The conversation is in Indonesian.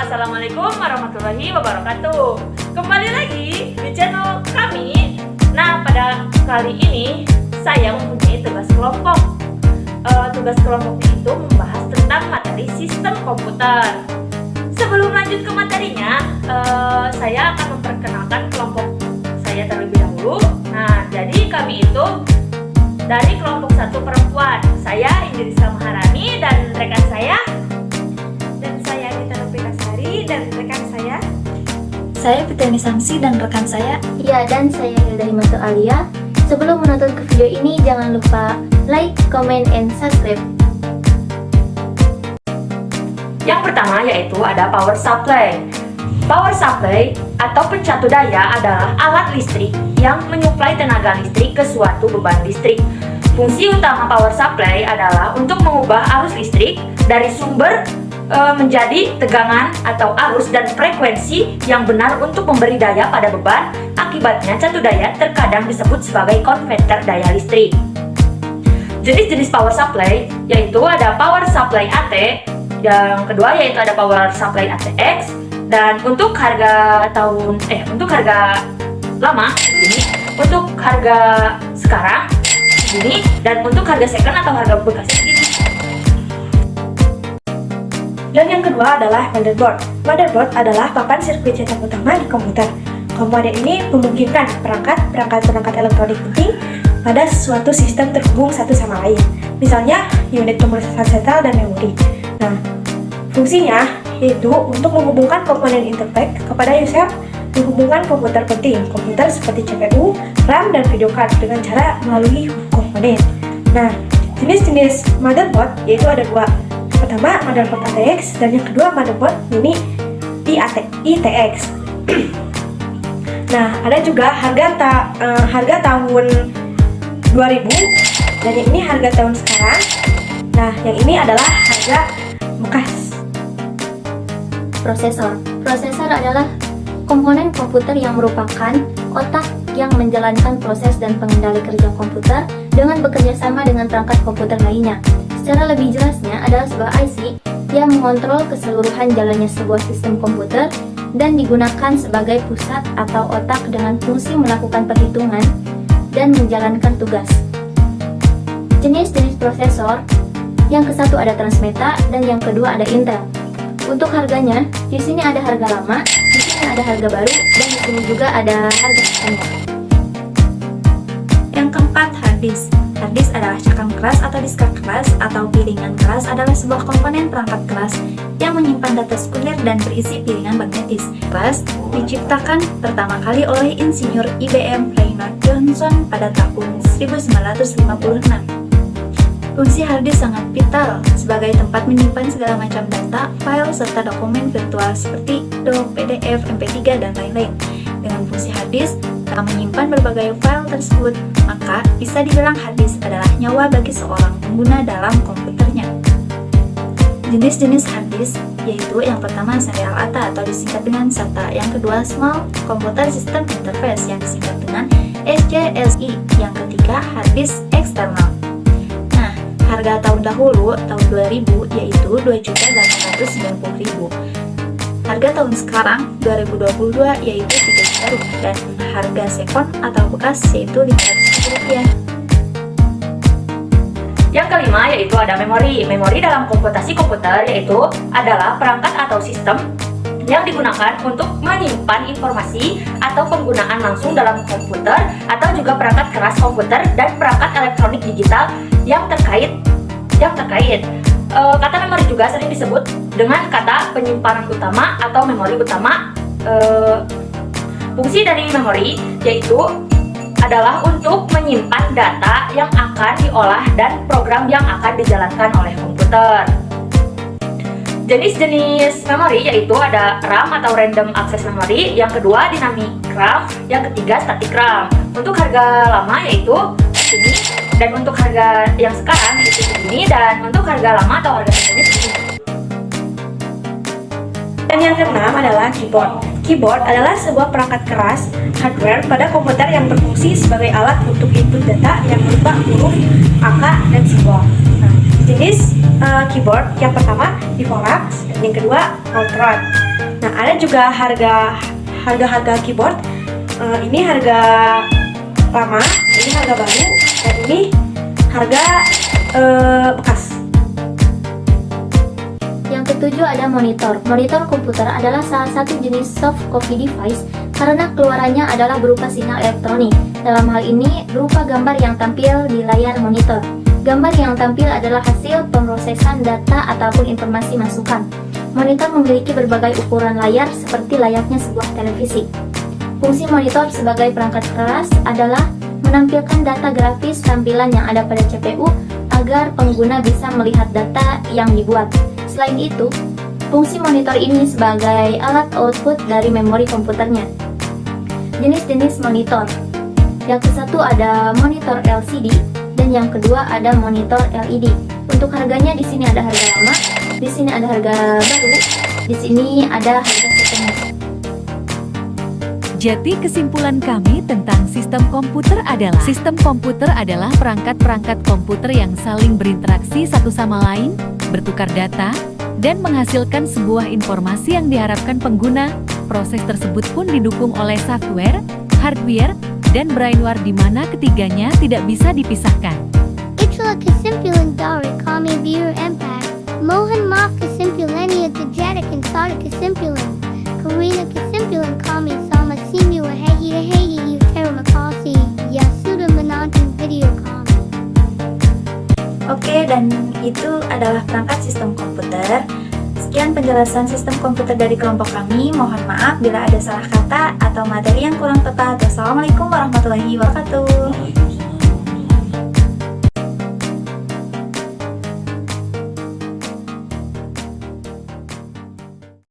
Assalamualaikum warahmatullahi wabarakatuh. Kembali lagi di channel kami. Nah, pada kali ini saya mempunyai tugas kelompok. Tugas kelompoknya itu membahas tentang materi sistem komputer. Sebelum lanjut ke materinya, saya akan memperkenalkan kelompok saya terlebih dahulu. Nah, jadi kami itu dari kelompok 1 perempuan. Saya Indrisa Maharani dan rekan saya. Dan rekan saya Fitriani Samsi dan rekan saya. Ya, dan saya Hilda Himanto Alia. Sebelum menonton ke video ini, jangan lupa like, comment, and subscribe. Yang pertama yaitu ada power supply. Power supply atau pencatu daya adalah alat listrik yang menyuplai tenaga listrik ke suatu beban listrik. Fungsi utama power supply adalah untuk mengubah arus listrik dari sumber menjadi tegangan atau arus dan frekuensi yang benar untuk memberi daya pada beban. Akibatnya catu daya terkadang disebut sebagai konverter daya listrik. Jenis-jenis power supply yaitu ada power supply AT, yang kedua yaitu ada power supply ATX, dan untuk harga lama ini, untuk harga sekarang ini, dan untuk harga second atau harga bekas ini. Dan yang kedua adalah motherboard. Motherboard adalah papan sirkuit cetak utama di komputer. Komponen ini memungkinkan perangkat elektronik penting pada suatu sistem terhubung satu sama lain. Misalnya unit pemrosesan sentral dan memori. Nah, fungsinya yaitu untuk menghubungkan komponen interface kepada user, menghubungkan komputer penting, komputer seperti CPU, RAM, dan video card dengan cara melalui komponen. Nah, jenis-jenis motherboard yaitu ada dua. Pertama, motherboard ATX, dan yang kedua motherboard mini ITX. Nah, ada juga harga tahun 2000, dan yang ini harga tahun sekarang. Nah, yang ini adalah harga bekas. Prosesor adalah komponen komputer yang merupakan otak yang menjalankan proses dan pengendali kerja komputer dengan bekerja sama dengan perangkat komputer lainnya. Secara lebih jelasnya adalah sebuah IC yang mengontrol keseluruhan jalannya sebuah sistem komputer dan digunakan sebagai pusat atau otak dengan fungsi melakukan perhitungan dan menjalankan tugas. Jenis-jenis prosesor, yang ke-1 ada Transmeta dan yang kedua ada Intel. Untuk harganya, di sini ada harga lama, di sini ada harga baru, dan di sini juga ada harga standar. Yang keempat, hard disk. Hard disk adalah cangkang keras atau diska keras atau piringan keras, adalah sebuah komponen perangkat keras yang menyimpan data sekunder dan berisi piringan magnetis. Keras diciptakan pertama kali oleh insinyur IBM Reinhard Johnson pada tahun 1956. Fungsi hard disk sangat vital sebagai tempat menyimpan segala macam data, file, serta dokumen virtual seperti doc, PDF, MP3, dan lain-lain. Dengan fungsi hard disk dalam menyimpan berbagai file tersebut, maka bisa dibilang hard disk adalah nyawa bagi seorang pengguna dalam komputernya. Jenis-jenis hard disk yaitu yang pertama serial ATA atau disingkat dengan SATA, yang kedua Small Computer System Interface yang disingkat dengan SCSI, yang ketiga hard disk eksternal. Nah, harga tahun dahulu tahun 2000 yaitu 2.890.000. Harga tahun sekarang 2022 yaitu 3 juta rupiah, dan harga sekon atau bekas yaitu 500.000 rupiah. Yang kelima yaitu ada memori. Memori dalam komputasi komputer yaitu adalah perangkat atau sistem yang digunakan untuk menyimpan informasi atau penggunaan langsung dalam komputer, atau juga perangkat keras komputer dan perangkat elektronik digital yang terkait. Kata memori juga sering disebut dengan kata penyimpanan utama atau memori utama. Fungsi dari memori yaitu adalah untuk menyimpan data yang akan diolah dan program yang akan dijalankan oleh komputer. Jenis-jenis memori yaitu ada RAM atau Random Access Memory, yang kedua Dynamic RAM, yang ketiga Static RAM. Untuk harga lama yaitu ini, dan untuk harga yang sekarang yaitu segini, dan untuk harga lama atau harga segini segini. Dan yang keenam adalah keyboard. Keyboard adalah sebuah perangkat keras hardware pada komputer yang berfungsi sebagai alat untuk input data yang berupa huruf, angka, dan simbol. Nah, jenis keyboard. Yang pertama Vivorax, dan yang kedua Ultron. Nah, ada juga harga keyboard. Ini harga lama, ini harga baru, dan ini harga bekas. Yang ketujuh ada monitor. Monitor komputer adalah salah satu jenis soft copy device karena keluarannya adalah berupa sinyal elektronik. Dalam hal ini, berupa gambar yang tampil di layar monitor. Gambar yang tampil adalah hasil pemrosesan data ataupun informasi masukan. Monitor memiliki berbagai ukuran layar seperti layaknya sebuah televisi. Fungsi monitor sebagai perangkat keras adalah menampilkan data grafis tampilan yang ada pada CPU agar pengguna bisa melihat data yang dibuat. Selain itu, fungsi monitor ini sebagai alat output dari memori komputernya. Jenis-jenis monitor. Yang ke-1 ada monitor LCD dan yang kedua ada monitor LED. Untuk harganya di sini ada harga lama, di sini ada harga baru, di sini ada harga setengah. Jadi kesimpulan kami tentang sistem komputer adalah perangkat-perangkat komputer yang saling berinteraksi satu sama lain, bertukar data, dan menghasilkan sebuah informasi yang diharapkan pengguna. Proses tersebut pun didukung oleh software, hardware, dan brainware di mana ketiganya tidak bisa dipisahkan. Itulah kesimpulan dari kami Biru Impact. Mohon maaf kesimpulannya tidak akan ada kesimpulan. Karena kesimpulan kami sama semua hei terima kasih ya sudah menonton video kami. Oke, dan itu adalah perangkat sistem komputer. Sekian penjelasan sistem komputer dari kelompok kami. Mohon maaf bila ada salah kata atau materi yang kurang tepat. Wassalamualaikum warahmatullahi wabarakatuh.